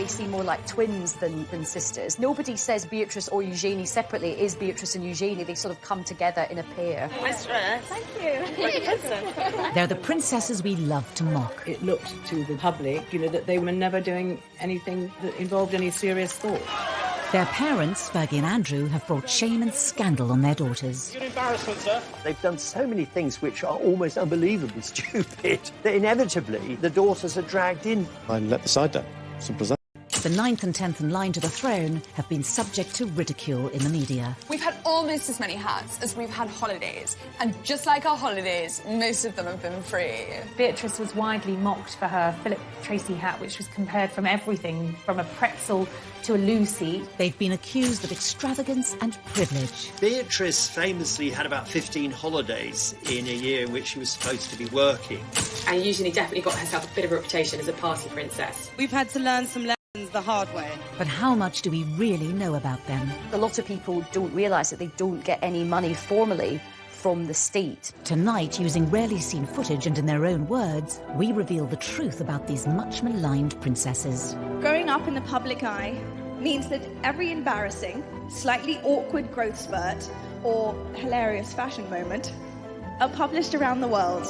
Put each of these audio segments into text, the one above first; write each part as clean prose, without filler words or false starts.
they seem more like twins than sisters. Nobody says Beatrice or Eugenie separately. It is Beatrice and Eugenie. They sort of come together in a pair. Nice dress. Thank you. They're the princesses we love to mock. It looked to the public, you know, that they were never doing anything that involved any serious thought. Their parents, Fergie and Andrew, have brought shame and scandal on their daughters. You're an embarrassment, sir. They've done so many things which are almost unbelievably stupid that inevitably the daughters are dragged in. I let the side down. Simple as that. The 9th and 10th in line to the throne have been subject to ridicule in the media. We've had almost as many hats as we've had holidays. And just like our holidays, most of them have been free. Beatrice was widely mocked for her Philip Tracy hat, which was compared from everything from a pretzel to a Lucy. They've been accused of extravagance and privilege. Beatrice famously had about 15 holidays in a year in which she was supposed to be working. And Eugenie definitely got herself a bit of a reputation as a party princess. We've had to learn some lessons the hard way. But how much do we really know about them? A lot of people don't realise that they don't get any money formally from the state. Tonight, using rarely seen footage and in their own words, we reveal the truth about these much maligned princesses. Growing up in the public eye means that every embarrassing, slightly awkward growth spurt or hilarious fashion moment are published around the world.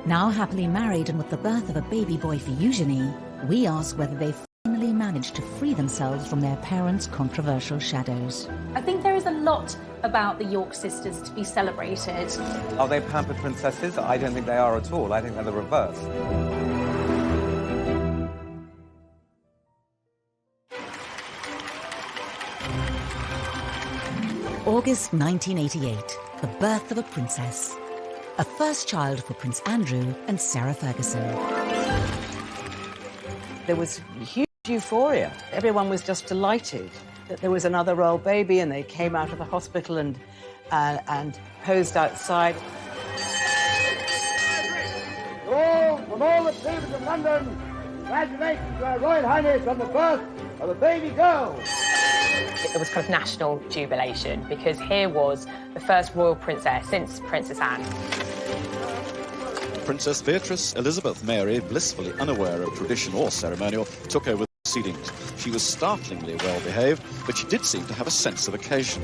Now happily married and with the birth of a baby boy for Eugenie, we ask whether they've finally managed to free themselves from their parents' controversial shadows. I think there is a lot about the York sisters to be celebrated. Are they pampered princesses? I don't think they are at all. I think they're the reverse. August 1988, the birth of a princess. A first child for Prince Andrew and Sarah Ferguson. There was huge euphoria. Everyone was just delighted that there was another royal baby, and they came out of the hospital and posed outside. From all the papers of London, congratulations to Her Royal Highness on the birth of a baby girl. It was kind of national jubilation because here was the first royal princess since Princess Anne. Princess Beatrice Elizabeth Mary, blissfully unaware of tradition or ceremonial, took over the proceedings. She was startlingly well behaved, but she did seem to have a sense of occasion.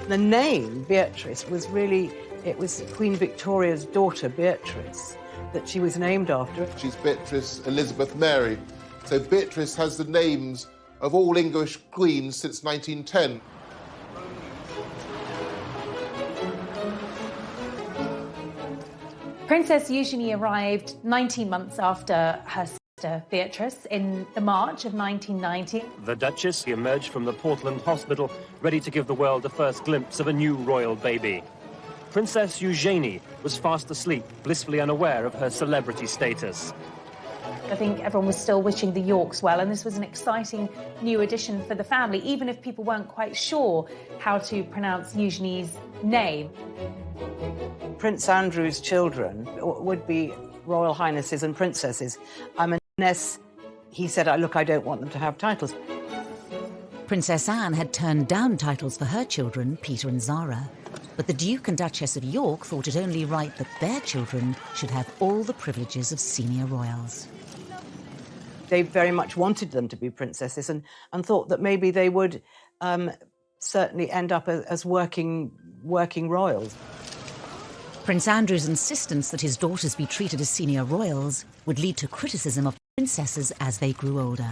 The name Beatrice was really, it was Queen Victoria's daughter, Beatrice, that she was named after. She's Beatrice Elizabeth Mary. So Beatrice has the names of all English queens since 1910. Princess Eugenie arrived 19 months after her sister Beatrice in the March of 1990. The Duchess emerged from the Portland Hospital, ready to give the world the first glimpse of a new royal baby. Princess Eugenie was fast asleep, blissfully unaware of her celebrity status. I think everyone was still wishing the Yorks well, and this was an exciting new addition for the family, even if people weren't quite sure how to pronounce Eugenie's name. Prince Andrew's children would be royal highnesses and princesses, unless he said, look, I don't want them to have titles. Princess Anne had turned down titles for her children, Peter and Zara. But the Duke and Duchess of York thought it only right that their children should have all the privileges of senior royals. They very much wanted them to be princesses and thought that maybe they would certainly end up as working royals. Prince Andrew's insistence that his daughters be treated as senior royals would lead to criticism of princesses as they grew older.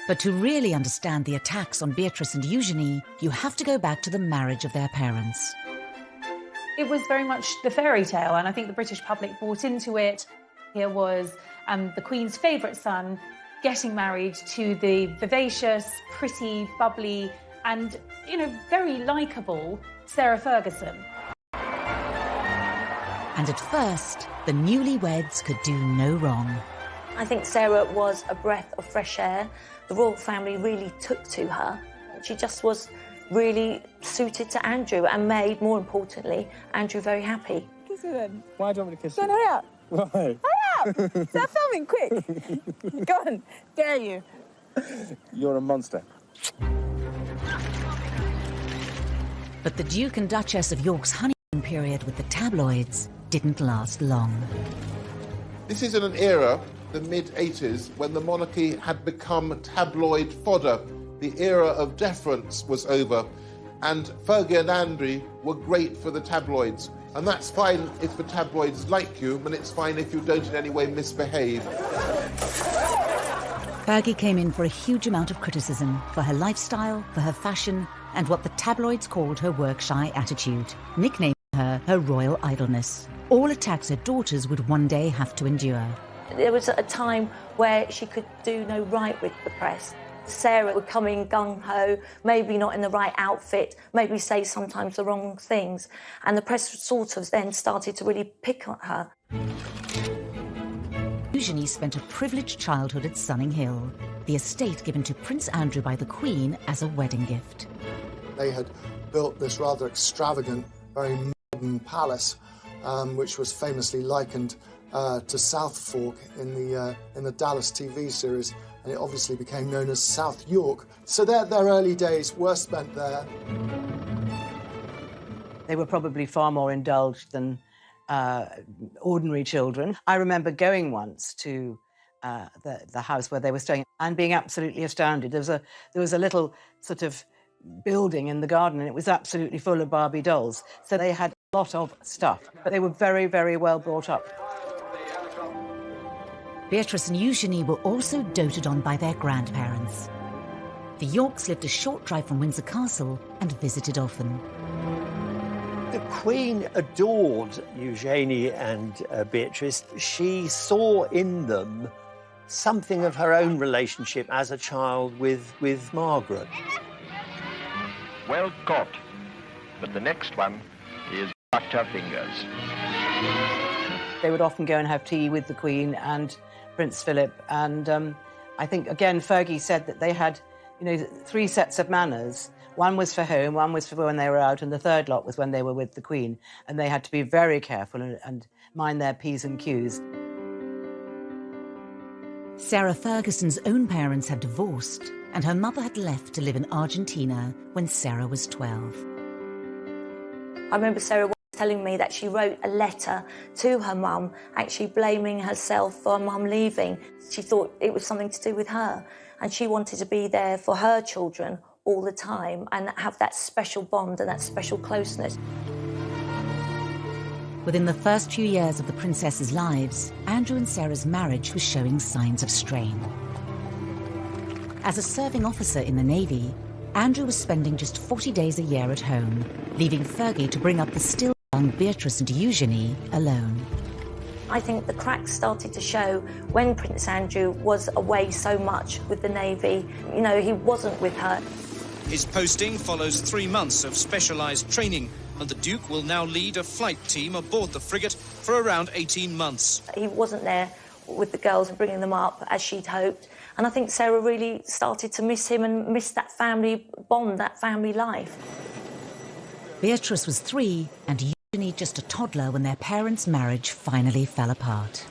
But to really understand the attacks on Beatrice and Eugenie, you have to go back to the marriage of their parents. It was very much the fairy tale, and I think the British public bought into it. Here was the Queen's favourite son getting married to the vivacious, pretty, bubbly, and, very likeable Sarah Ferguson. And at first, the newlyweds could do no wrong. I think Sarah was a breath of fresh air. The royal family really took to her. She just was really suited to Andrew and made, more importantly, Andrew very happy. Kiss her then. Why do you want me to kiss Go on, you? hurry up. Why? Hurry up! Start filming, quick. Go on, dare you. You're a monster. But the Duke and Duchess of York's honeymoon golden period with the tabloids didn't last long. This is in an era, the mid-80s, when the monarchy had become tabloid fodder. The era of deference was over, and Fergie and Andrew were great for the tabloids. And that's fine if the tabloids like you, and it's fine if you don't in any way misbehave. Fergie came in for a huge amount of criticism for her lifestyle, for her fashion, and what the tabloids called her work-shy attitude, nicknaming her royal idleness. All attacks her daughters would one day have to endure. There was a time where she could do no right with the press. Sarah would come in gung-ho, maybe not in the right outfit, maybe say sometimes the wrong things, and the press sort of then started to really pick on her. Eugenie spent a privileged childhood at Sunning Hill, the estate given to Prince Andrew by the Queen as a wedding gift. They had built this rather extravagant, very modern palace, which was famously likened to South Fork in the Dallas TV series, and it obviously became known as South York. So their early days were spent there. They were probably far more indulged than ordinary children. I remember going once to the house where they were staying and being absolutely astounded. There was a little sort of building in the garden, and it was absolutely full of Barbie dolls. So they had a lot of stuff, but they were very, very well brought up. Beatrice and Eugenie were also doted on by their grandparents. The Yorks lived a short drive from Windsor Castle and visited often. The Queen adored Eugenie and Beatrice. She saw in them something of her own relationship as a child with Margaret. Well caught, but the next one is cut her fingers. They would often go and have tea with the Queen and Prince Philip, and I think, again, Fergie said that they had, 3 sets of manners. One was for home, one was for when they were out, and the third lot was when they were with the Queen, and they had to be very careful and mind their P's and Q's. Sarah Ferguson's own parents had divorced, and her mother had left to live in Argentina when Sarah was 12. I remember Sarah telling me that she wrote a letter to her mum, actually blaming herself for her mum leaving. She thought it was something to do with her, and she wanted to be there for her children all the time and have that special bond and that special closeness. Within the first few years of the princesses' lives, Andrew and Sarah's marriage was showing signs of strain. As a serving officer in the Navy, Andrew was spending just 40 days a year at home, leaving Fergie to bring up the still young Beatrice and Eugenie alone. I think the cracks started to show when Prince Andrew was away so much with the Navy. He wasn't with her. His posting follows 3 months of specialised training, and the Duke will now lead a flight team aboard the frigate for around 18 months. He wasn't there with the girls and bringing them up as she'd hoped, and I think Sarah really started to miss him and miss that family bond, that family life. Beatrice was 3 and Eugenie just a toddler when their parents' marriage finally fell apart.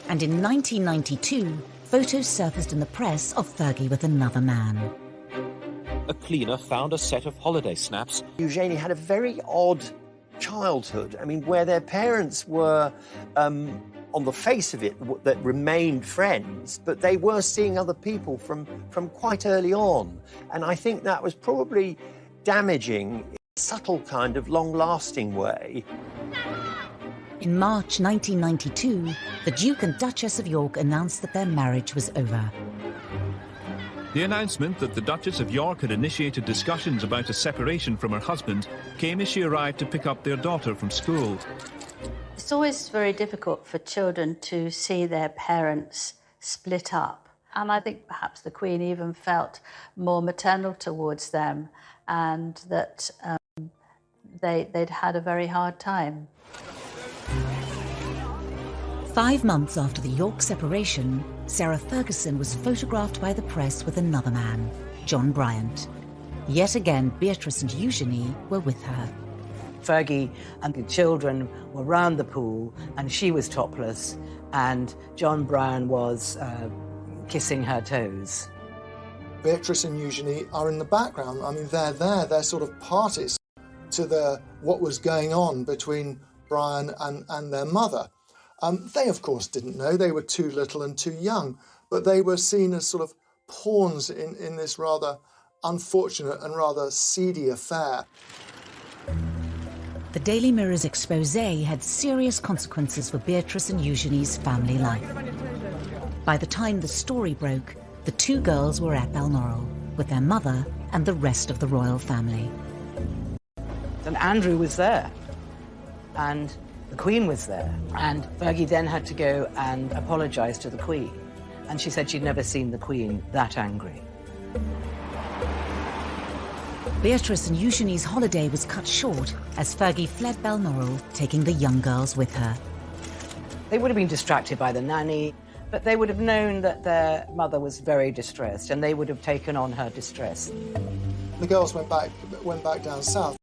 And in 1992, photos surfaced in the press of Fergie with another man. A cleaner found a set of holiday snaps. Eugenie had a very odd childhood. I mean, where their parents were, on the face of it, that remained friends, but they were seeing other people from quite early on. And I think that was probably damaging in a subtle kind of long-lasting way. In March 1992, the Duke and Duchess of York announced that their marriage was over. The announcement that the Duchess of York had initiated discussions about a separation from her husband came as she arrived to pick up their daughter from school. It's always very difficult for children to see their parents split up. And I think perhaps the Queen even felt more maternal towards them, and that they'd had a very hard time. 5 months after the York separation, Sarah Ferguson was photographed by the press with another man, John Bryant. Yet again, Beatrice and Eugenie were with her. Fergie and the children were round the pool, and she was topless, and John Bryan was kissing her toes. Beatrice and Eugenie are in the background. I mean, they're there, they're sort of parties. to what was going on between Brian and their mother. They, of course, didn't know. They were too little and too young, but they were seen as sort of pawns in this rather unfortunate and rather seedy affair. The Daily Mirror's expose had serious consequences for Beatrice and Eugenie's family life. By the time the story broke, the two girls were at Balmoral with their mother and the rest of the royal family. And Andrew was there, and the Queen was there, and Fergie then had to go and apologise to the Queen, and she said she'd never seen the Queen that angry. Beatrice and Eugenie's holiday was cut short as Fergie fled Balmoral, taking the young girls with her. They would have been distracted by the nanny, but they would have known that their mother was very distressed, and they would have taken on her distress. The girls went back down south,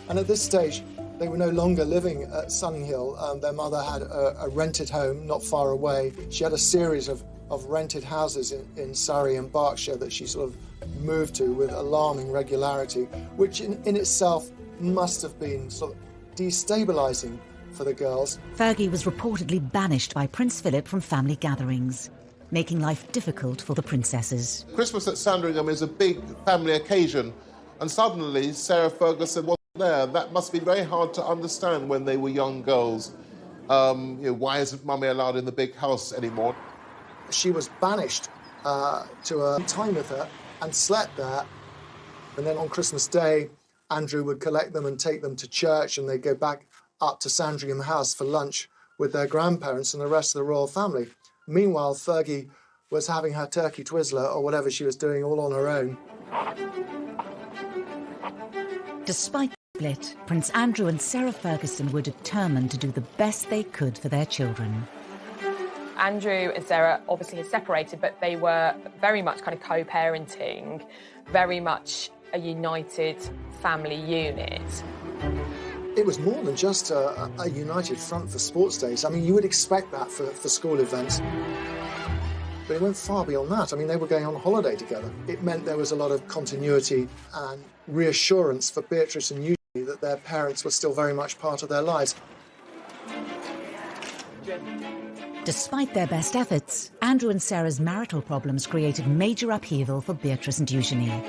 and at this stage, they were no longer living at Sunninghill. Their mother had a rented home not far away. She had a series of rented houses in Surrey and Berkshire that she sort of moved to with alarming regularity, which in itself must have been sort of destabilising for the girls. Fergie was reportedly banished by Prince Philip from family gatherings, making life difficult for the princesses. Christmas at Sandringham is a big family occasion, and suddenly Sarah Ferguson wasn't there. That must be very hard to understand when they were young girls. Why isn't Mummy allowed in the big house anymore? She was banished to a time with her and slept there. And then on Christmas Day, Andrew would collect them and take them to church, and they'd go back up to Sandringham House for lunch with their grandparents and the rest of the royal family. Meanwhile, Fergie was having her turkey twizzler or whatever she was doing all on her own. Despite the split, Prince Andrew and Sarah Ferguson were determined to do the best they could for their children. Andrew and Sarah obviously had separated, but they were very much kind of co-parenting, very much a united family unit. It was more than just a united front for sports days. I mean, you would expect that for school events. But it went far beyond that. I mean, they were going on holiday together. It meant there was a lot of continuity and reassurance for Beatrice and Eugenie that their parents were still very much part of their lives. Despite their best efforts, Andrew and Sarah's marital problems created major upheaval for Beatrice and Eugenie.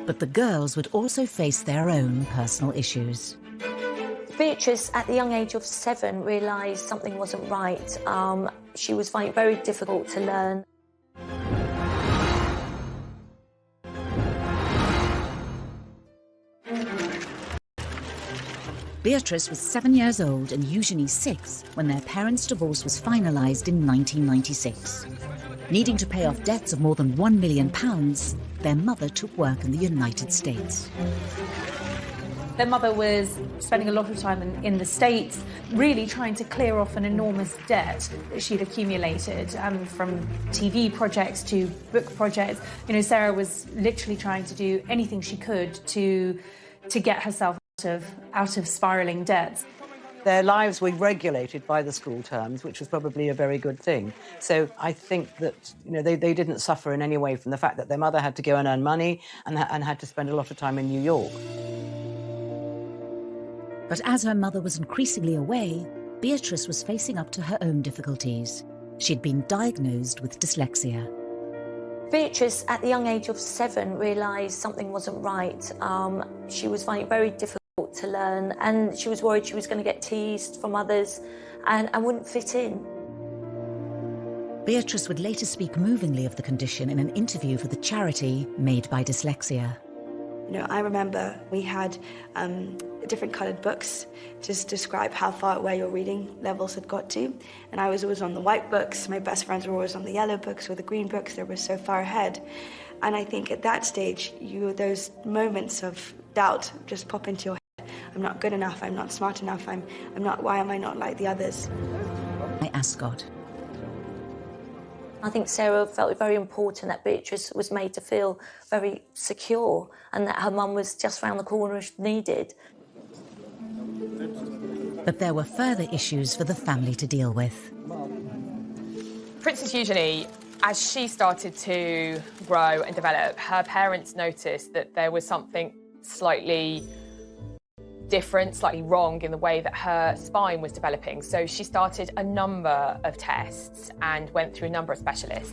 But the girls would also face their own personal issues. Beatrice, at the young age of 7, realised something wasn't right. She was finding it very difficult to learn. Beatrice was 7 years old and Eugenie 6 when their parents' divorce was finalised in 1996. Needing to pay off debts of more than £1 million, their mother took work in the United States. Their mother was spending a lot of time in the States, really trying to clear off an enormous debt that she'd accumulated, from TV projects to book projects. You know, Sarah was literally trying to do anything she could to get herself out of spiralling debts. Their lives were regulated by the school terms, which was probably a very good thing. So I think that, you know, they didn't suffer in any way from the fact that their mother had to go and earn money and had to spend a lot of time in New York. But as her mother was increasingly away, Beatrice was facing up to her own difficulties. She'd been diagnosed with dyslexia. Beatrice, at the young age of 7, realised something wasn't right. She was finding it very difficult to learn, and she was worried she was going to get teased from others and wouldn't fit in. Beatrice would later speak movingly of the condition in an interview for the charity Made by Dyslexia. You know, I remember we had different coloured books to describe how far away your reading levels had got to. And I was always on the white books. My best friends were always on the yellow books or the green books. They were so far ahead. And I think at that stage, those moments of doubt just pop into your head. I'm not good enough. I'm not smart enough. I'm not. Why am I not like the others? My ascot. I think Sarah felt it very important that Beatrice was made to feel very secure and that her mum was just round the corner if needed. But there were further issues for the family to deal with. Princess Eugenie, as she started to grow and develop, her parents noticed that there was something slightly different, slightly wrong in the way that her spine was developing. So she started a number of tests and went through a number of specialists.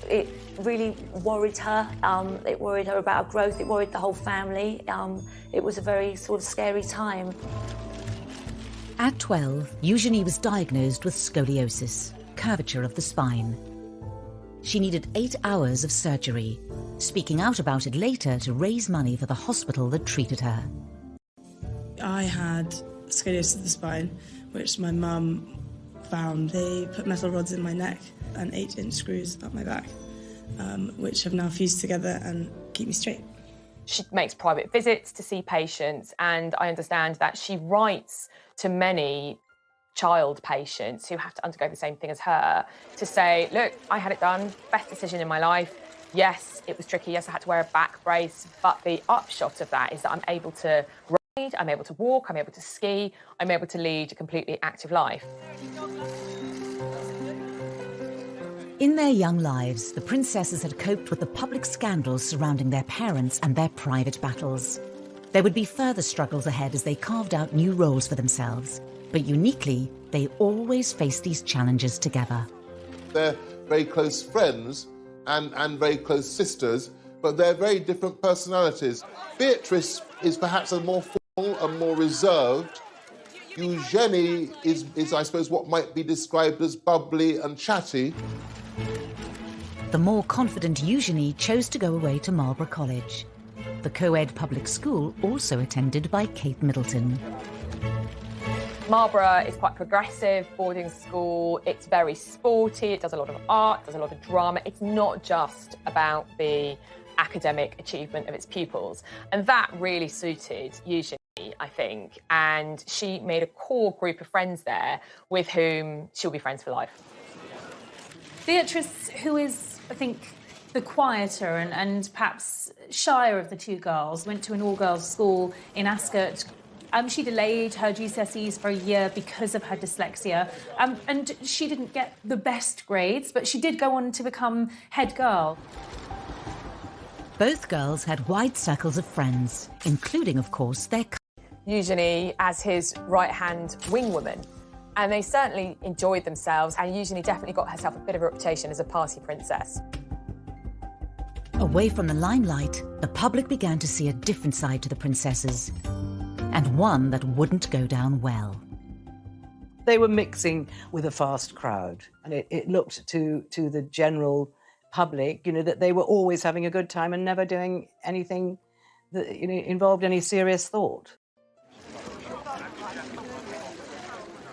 It really worried her. It worried her about her growth. It worried the whole family. It was a very sort of scary time. At 12, Eugenie was diagnosed with scoliosis, curvature of the spine. She needed 8 hours of surgery, speaking out about it later to raise money for the hospital that treated her. I had scoliosis of the spine, which my mum found. They put metal rods in my neck and 8-inch screws up my back, which have now fused together and keep me straight. She makes private visits to see patients, and I understand that she writes to many child patients who have to undergo the same thing as her to say, look, I had it done, best decision in my life. Yes, it was tricky. Yes, I had to wear a back brace, but the upshot of that is that I'm able to ride, I'm able to walk, I'm able to ski, I'm able to lead a completely active life. In their young lives, the princesses had coped with the public scandals surrounding their parents and their private battles. There would be further struggles ahead as they carved out new roles for themselves. But uniquely, they always faced these challenges together. They're very close friends and very close sisters, but they're very different personalities. Beatrice is perhaps a more formal and more reserved. Eugenie is, I suppose, what might be described as bubbly and chatty. The more confident Eugenie chose to go away to Marlborough College, the co-ed public school also attended by Kate Middleton. Marlborough is quite progressive boarding school. It's very sporty. It does a lot of art, does a lot of drama. It's not just about the academic achievement of its pupils. And that really suited Eugenie, I think. And she made a core group of friends there with whom she'll be friends for life. Beatrice, who is, I think, the quieter and perhaps shyer of the two girls, went to an all-girls school in Ascot. She delayed her GCSEs for a year because of her dyslexia, and she didn't get the best grades, but she did go on to become head girl. Both girls had wide circles of friends, including, of course, their Eugenie as his right-hand wingwoman. And they certainly enjoyed themselves, and Eugenie definitely got herself a bit of a reputation as a party princess. Away from the limelight, the public began to see a different side to the princesses, and one that wouldn't go down well. They were mixing with a fast crowd, and it looked to the general public, that they were always having a good time and never doing anything that involved any serious thought.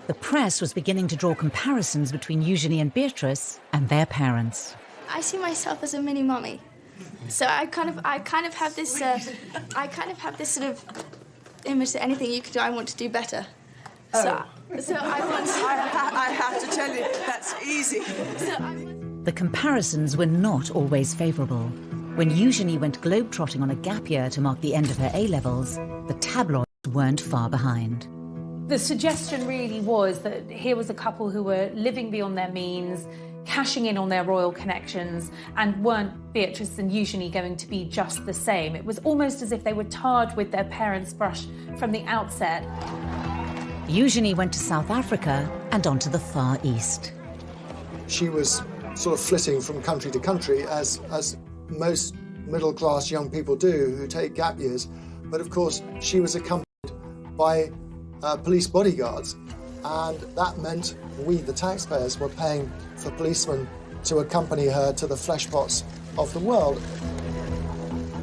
The press was beginning to draw comparisons between Eugenie and Beatrice and their parents. I see myself as a mini mummy, so I kind of have this sort of image that anything you could do, I want to do better. Oh. So I want. I have to tell you, that's easy. The comparisons were not always favourable. When Eugenie went globetrotting on a gap year to mark the end of her A-levels, the tabloids weren't far behind. The suggestion really was that here was a couple who were living beyond their means, cashing in on their royal connections, and weren't Beatrice and Eugenie going to be just the same? It was almost as if they were tarred with their parents' brush from the outset. Eugenie went to South Africa and on to the Far East. She was sort of flitting from country to country, as most middle-class young people do who take gap years. But of course, she was accompanied by police bodyguards, and that meant we, the taxpayers, were paying for policemen to accompany her to the fleshpots of the world.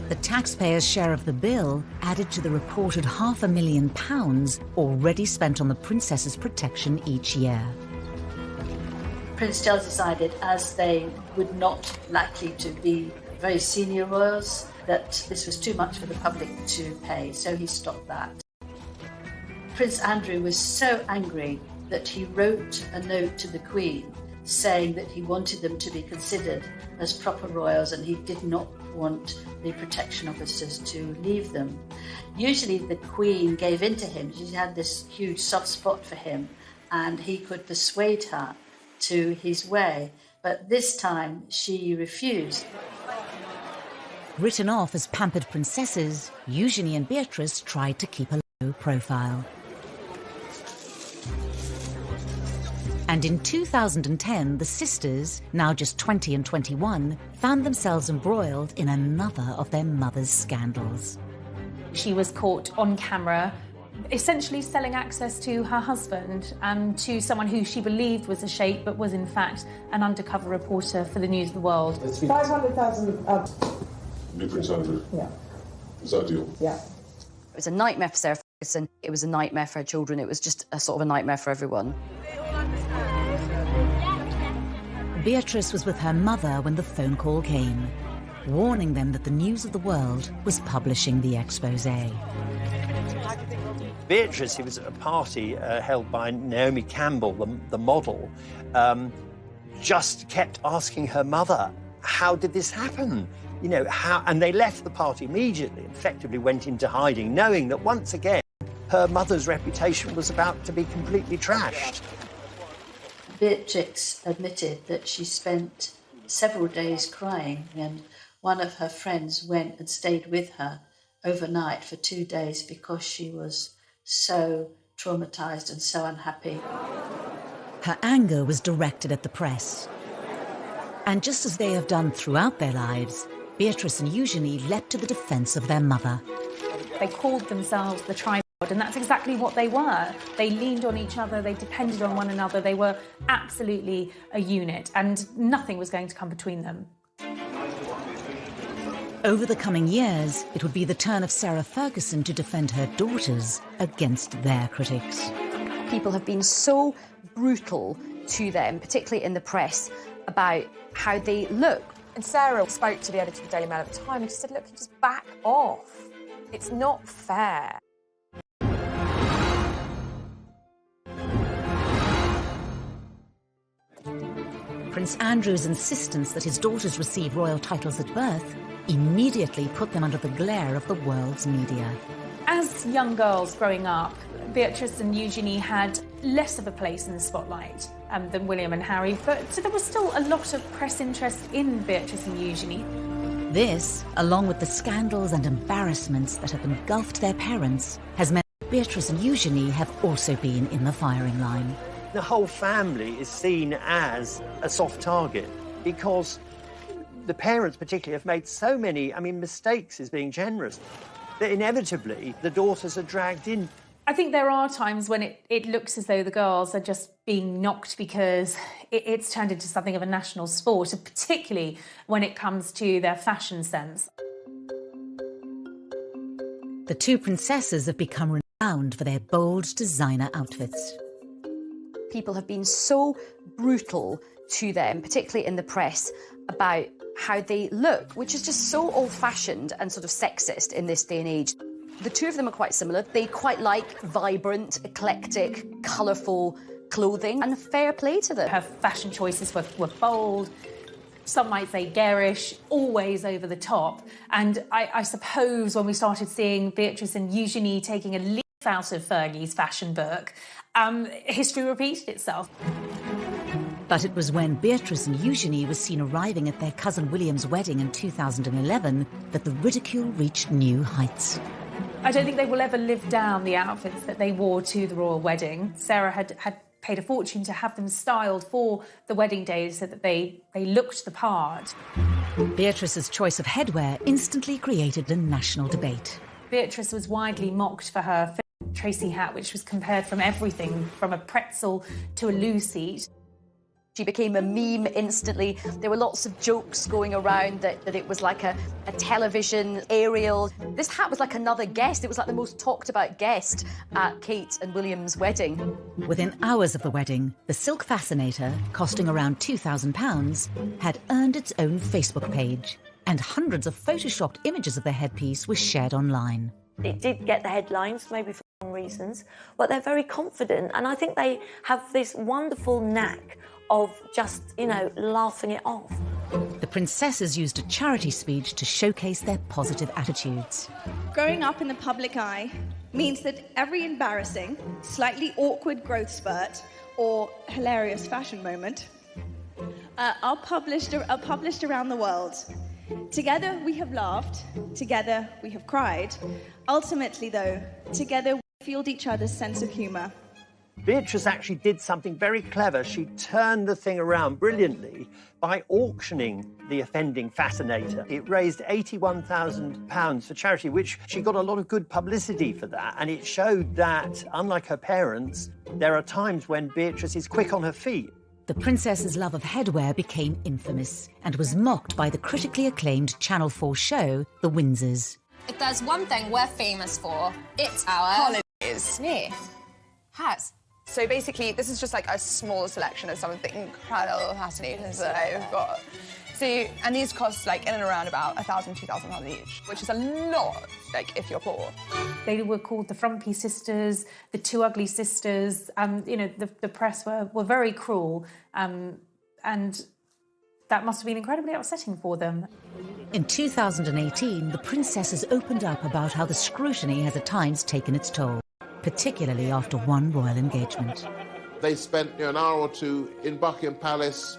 The taxpayers' share of the bill added to the reported £500,000 already spent on the princess's protection each year. Prince Charles decided, as they would not likely to be very senior royals, that this was too much for the public to pay, so he stopped that. Prince Andrew was so angry that he wrote a note to the Queen saying that he wanted them to be considered as proper royals and he did not want the protection officers to leave them. Usually the Queen gave in to him. She had this huge soft spot for him and he could persuade her to his way, but this time she refused. Written off as pampered princesses, Eugenie and Beatrice tried to keep alive. low profile. And in 2010, the sisters, now just 20 and 21, found themselves embroiled in another of their mother's scandals. She was caught on camera, essentially selling access to her husband and to someone who she believed was a sheikh, but was in fact an undercover reporter for the News of the World. 500,000 New Prince Andrew. Yeah. Is that a deal? Yeah. It was a nightmare for Sarah Ferguson. It was a nightmare for her children. It was just a sort of a nightmare for everyone. Beatrice was with her mother when the phone call came, warning them that the News of the World was publishing the exposé. Beatrice, who was at a party held by Naomi Campbell, the model, just kept asking her mother, how did this happen? You know, how? And they left the party immediately, effectively went into hiding, knowing that once again, her mother's reputation was about to be completely trashed. Beatrix admitted that she spent several days crying, and one of her friends went and stayed with her overnight for 2 days because she was so traumatised and so unhappy. Her anger was directed at the press. And just as they have done throughout their lives, Beatrice and Eugenie leapt to the defence of their mother. They called themselves the tripod, and that's exactly what they were. They leaned on each other, they depended on one another, they were absolutely a unit, and nothing was going to come between them. Over the coming years, it would be the turn of Sarah Ferguson to defend her daughters against their critics. People have been so brutal to them, particularly in the press, about how they look. And Sarah spoke to the editor of the Daily Mail at the time and she said, look, just back off. It's not fair. Prince Andrew's insistence that his daughters receive royal titles at birth immediately put them under the glare of the world's media. As young girls growing up, Beatrice and Eugenie had less of a place in the spotlight than William and Harry, but there was still a lot of press interest in Beatrice and Eugenie. This, along with the scandals and embarrassments that have engulfed their parents, has meant Beatrice and Eugenie have also been in the firing line. The whole family is seen as a soft target because the parents particularly have made so many, mistakes is being generous, that inevitably the daughters are dragged in. I think there are times when it looks as though the girls are just being knocked because it's turned into something of a national sport, and particularly when it comes to their fashion sense. The two princesses have become renowned for their bold designer outfits. People have been so brutal to them, particularly in the press, about how they look, which is just so old-fashioned and sort of sexist in this day and age. The two of them are quite similar. They quite like vibrant, eclectic, colourful clothing, and fair play to them. Her fashion choices were bold, some might say garish, always over the top. And I suppose when we started seeing Beatrice and Eugenie taking a leaf out of Fergie's fashion book, history repeated itself. But it was when Beatrice and Eugenie were seen arriving at their cousin William's wedding in 2011 that the ridicule reached new heights. I don't think they will ever live down the outfits that they wore to the royal wedding. Sarah had paid a fortune to have them styled for the wedding day so that they looked the part. Beatrice's choice of headwear instantly created a national debate. Beatrice was widely mocked for her Tracy hat, which was compared from everything from a pretzel to a loo seat. She became a meme instantly. There were lots of jokes going around that it was like a television aerial. This hat was like another guest. It was like the most talked about guest at Kate and William's wedding. Within hours of the wedding, the silk fascinator, costing around £2,000, had earned its own Facebook page, and hundreds of photoshopped images of the headpiece were shared online. It did get the headlines, maybe for wrong reasons, but they're very confident, and I think they have this wonderful knack of just, laughing it off. The princesses used a charity speech to showcase their positive attitudes. Growing up in the public eye means that every embarrassing, slightly awkward growth spurt or hilarious fashion moment are published around the world. Together we have laughed, together we have cried. Ultimately, though, together fueled each other's sense of humour. Beatrice actually did something very clever. She turned the thing around brilliantly by auctioning the offending fascinator. It raised £81,000 for charity, which she got a lot of good publicity for that. And it showed that, unlike her parents, there are times when Beatrice is quick on her feet. The princess's love of headwear became infamous and was mocked by the critically acclaimed Channel 4 show, The Windsors. If there's one thing we're famous for, it's our holidays. Yeah. Hats. So basically, this is just like a small selection of some of the incredible fascinators that I've got. So, and these cost like in and around about £1,000, £2,000 each, which is a lot, like if you're poor. They were called the Frumpy Sisters, the Two Ugly Sisters. You know, the press were very cruel, and that must have been incredibly upsetting for them. In 2018, the princesses opened up about how the scrutiny has at times taken its toll, particularly after one royal engagement. They spent an hour or two in Buckingham Palace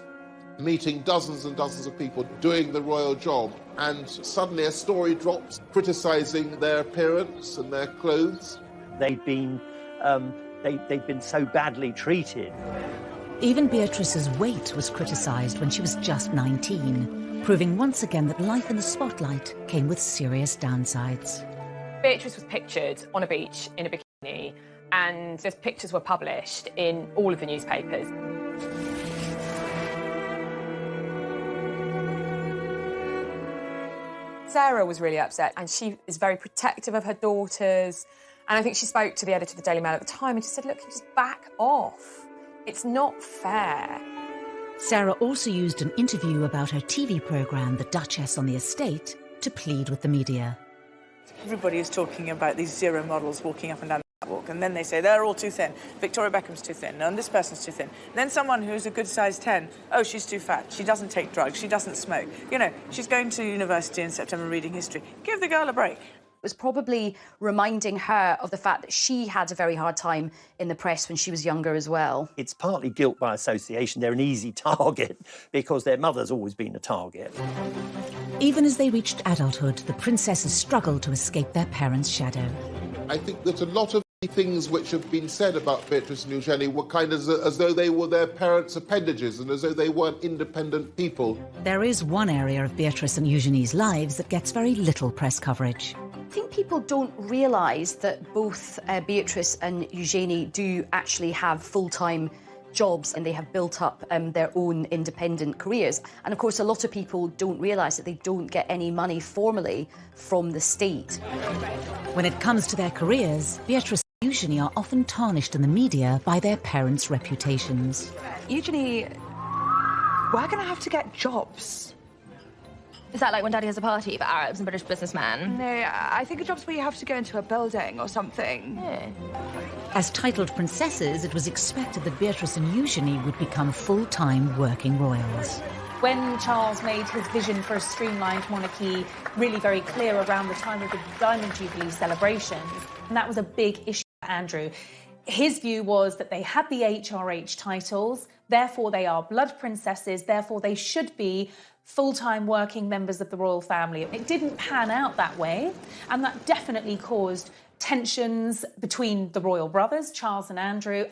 meeting dozens and dozens of people doing the royal job, and suddenly a story drops criticising their appearance and their clothes. They'd been so badly treated. Even Beatrice's weight was criticised when she was just 19, proving once again that life in the spotlight came with serious downsides. Beatrice was pictured on a beach in a bikini, and those pictures were published in all of the newspapers. Sarah was really upset, and she is very protective of her daughters. And I think she spoke to the editor of the Daily Mail at the time and she said, look, just back off. It's not fair. Sarah also used an interview about her TV programme, The Duchess on the Estate, to plead with the media. Everybody is talking about these zero models walking up and down the catwalk, and then they say they're all too thin. Victoria Beckham's too thin, and this person's too thin. And then someone who's a good size 10, oh, she's too fat, she doesn't take drugs, she doesn't smoke. You know, she's going to university in September reading history. Give the girl a break. It was probably reminding her of the fact that she had a very hard time in the press when she was younger as well. It's partly guilt by association. They're an easy target because their mother's always been a target. Even as they reached adulthood, the princesses struggled to escape their parents' shadow. I think that a lot of the things which have been said about Beatrice and Eugenie were kind of as though they were their parents' appendages and as though they weren't independent people. There is one area of Beatrice and Eugenie's lives that gets very little press coverage. I think people don't realise that both Beatrice and Eugenie do actually have full-time jobs and they have built up their own independent careers. And of course, a lot of people don't realise that they don't get any money formally from the state. When it comes to their careers, Beatrice and Eugenie are often tarnished in the media by their parents' reputations. Eugenie, we're going to have to get jobs. Is that like when Daddy has a party for Arabs and British businessmen? No, I think a job's where you have to go into a building or something. Yeah. As titled princesses, it was expected that Beatrice and Eugenie would become full-time working royals. When Charles made his vision for a streamlined monarchy really very clear around the time of the Diamond Jubilee celebrations, and that was a big issue for Andrew. His view was that they had the HRH titles, therefore they are blood princesses, therefore they should be full-time working members of the royal family. It didn't pan out that way, and that definitely caused tensions between the royal brothers, Charles and Andrew.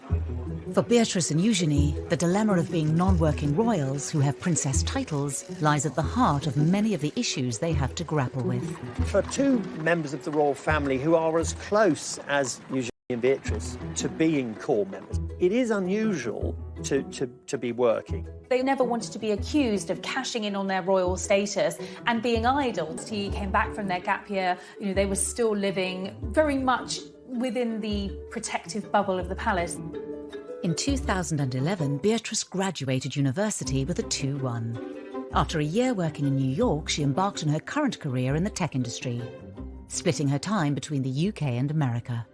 For Beatrice and Eugenie, the dilemma of being non-working royals who have princess titles lies at the heart of many of the issues they have to grapple with. For two members of the royal family who are as close as Eugenie and Beatrice to being core members, it is unusual to be working. They never wanted to be accused of cashing in on their royal status and being idle. He came back from their gap year, you know, they were still living very much within the protective bubble of the palace. In 2011, Beatrice graduated university with a 2-1. After a year working in New York, she embarked on her current career in the tech industry, splitting her time between the UK and America.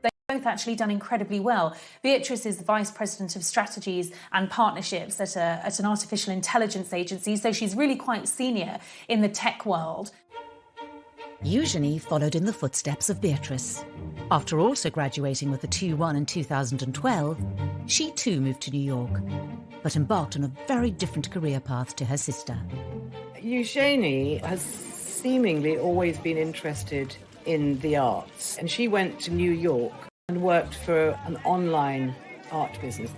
They've both actually done incredibly well. Beatrice is the Vice President of Strategies and Partnerships at an artificial intelligence agency, so she's really quite senior in the tech world. Eugenie followed in the footsteps of Beatrice. After also graduating with a 2-1 in 2012, she too moved to New York, but embarked on a very different career path to her sister. Eugenie has seemingly always been interested in the arts, and she went to New York and worked for an online art business.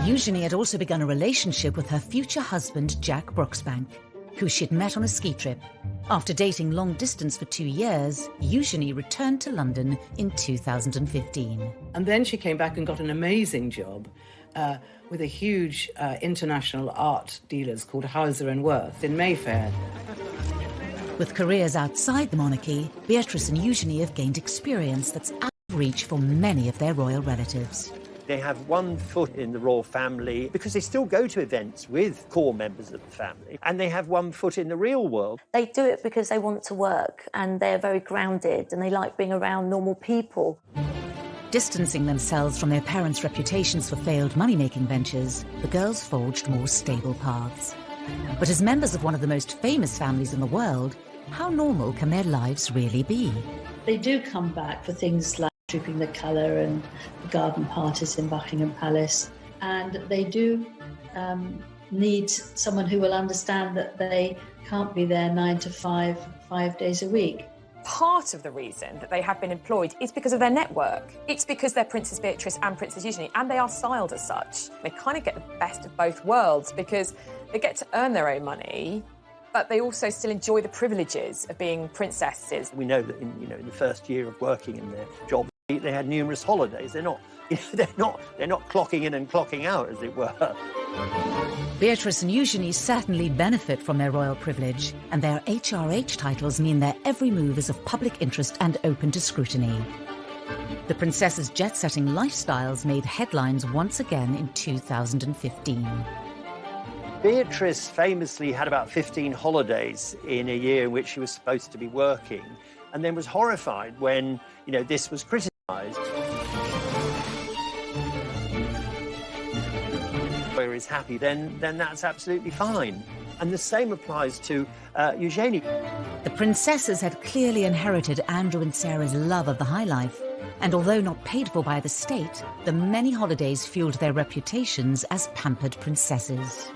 Eugenie had also begun a relationship with her future husband, Jack Brooksbank, who she'd met on a ski trip. After dating long distance for 2 years, Eugenie returned to London in 2015. And then she came back and got an amazing job with a huge international art dealers called Hauser & Wirth in Mayfair. With careers outside the monarchy, Beatrice and Eugenie have gained experience that's out of reach for many of their royal relatives. They have one foot in the royal family because they still go to events with core members of the family, and they have one foot in the real world. They do it because they want to work and they're very grounded and they like being around normal people. Distancing themselves from their parents' reputations for failed money-making ventures, the girls forged more stable paths. But as members of one of the most famous families in the world, how normal can their lives really be? They do come back for things like Trooping the Colour and garden parties in Buckingham Palace, and they do need someone who will understand that they can't be there 9 to 5, 5 days a week. Part of the reason that they have been employed is because of their network. It's because they're Princess Beatrice and Princess Eugenie, and they are styled as such. They kind of get the best of both worlds because they get to earn their own money, but they also still enjoy the privileges of being princesses. We know that in the first year of working in their job, they had numerous holidays. They're not clocking in and clocking out, as it were. Beatrice and Eugenie certainly benefit from their royal privilege, and their HRH titles mean their every move is of public interest and open to scrutiny. The princesses' jet-setting lifestyles made headlines once again in 2015. Beatrice famously had about 15 holidays in a year in which she was supposed to be working, and then was horrified when, this was criticised. Where is happy, then that's absolutely fine. And the same applies to Eugenie. The princesses had clearly inherited Andrew and Sarah's love of the high life, and although not paid for by the state, the many holidays fueled their reputations as pampered princesses.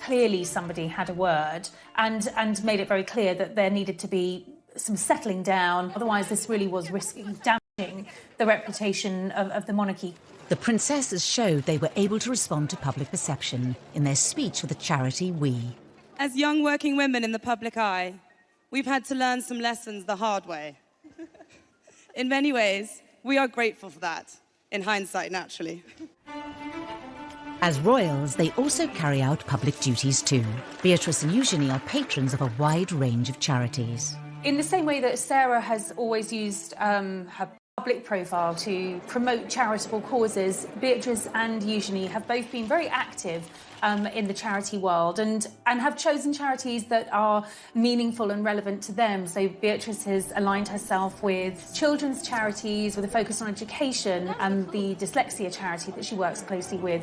Clearly somebody had a word and made it very clear that there needed to be some settling down. Otherwise, this really was risking damaging the reputation of the monarchy. The princesses showed they were able to respond to public perception in their speech for the charity We. As young working women in the public eye, we've had to learn some lessons the hard way. In many ways, we are grateful for that, in hindsight, naturally. As royals, they also carry out public duties too. Beatrice and Eugenie are patrons of a wide range of charities. In the same way that Sarah has always used her public profile to promote charitable causes, Beatrice and Eugenie have both been very active in the charity world and have chosen charities that are meaningful and relevant to them. So Beatrice has aligned herself with children's charities with a focus on education and the dyslexia charity that she works closely with.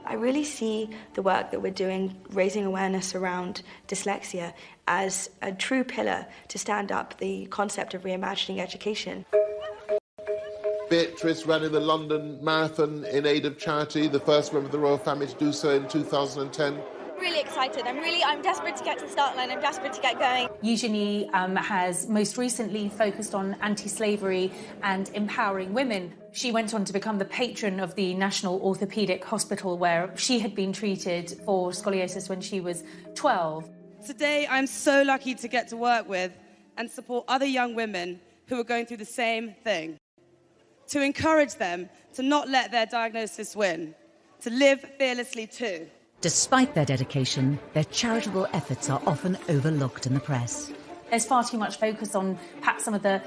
I really see the work that we're doing, raising awareness around dyslexia, as a true pillar to stand up the concept of reimagining education. Beatrice ran in the London Marathon in aid of charity, the first member of the royal family to do so in 2010. Really excited. I'm desperate to get to the start line. I'm desperate to get going. Eugenie has most recently focused on anti-slavery and empowering women. She went on to become the patron of the National Orthopaedic Hospital, where she had been treated for scoliosis when she was 12. Today, I'm so lucky to get to work with and support other young women who are going through the same thing. To encourage them to not let their diagnosis win, to live fearlessly too. Despite their dedication, their charitable efforts are often overlooked in the press. There's far too much focus on perhaps some of the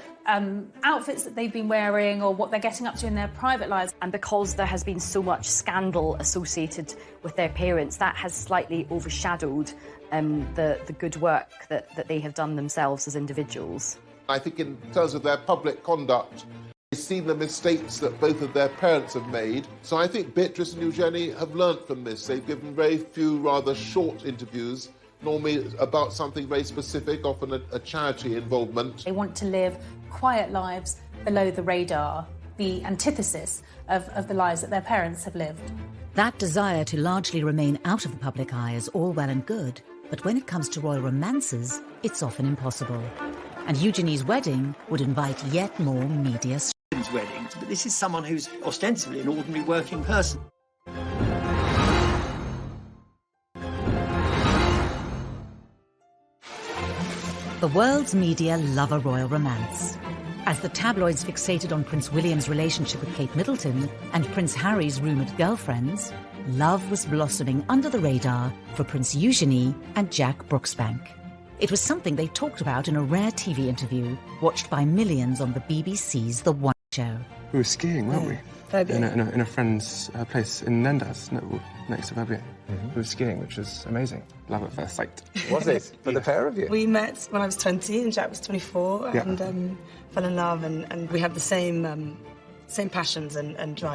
outfits that they've been wearing or what they're getting up to in their private lives. And because there has been so much scandal associated with their parents, that has slightly overshadowed the good work that they have done themselves as individuals. I think in terms of their public conduct, we've seen the mistakes that both of their parents have made. So I think Beatrice and Eugenie have learnt from this. They've given very few rather short interviews, normally about something very specific, often a charity involvement. They want to live quiet lives below the radar, the antithesis of the lives that their parents have lived. That desire to largely remain out of the public eye is all well and good, but when it comes to royal romances, it's often impossible. And Eugenie's wedding would invite yet more media William's wedding, but this is someone who's ostensibly an ordinary working person. The world's media love a royal romance. As the tabloids fixated on Prince William's relationship with Kate Middleton and Prince Harry's rumoured girlfriends, love was blossoming under the radar for Prince Eugenie and Jack Brooksbank. It was something they talked about in a rare TV interview watched by millions on the BBC's The One Show. We were skiing, weren't we? Verbier. In a friend's place in Nendas, next to Verbier. We were skiing, which was amazing. Love at first sight. Was it? For the pair of you? We met when I was 20 and Jack was 24 and fell in love and we had the same passions and drive.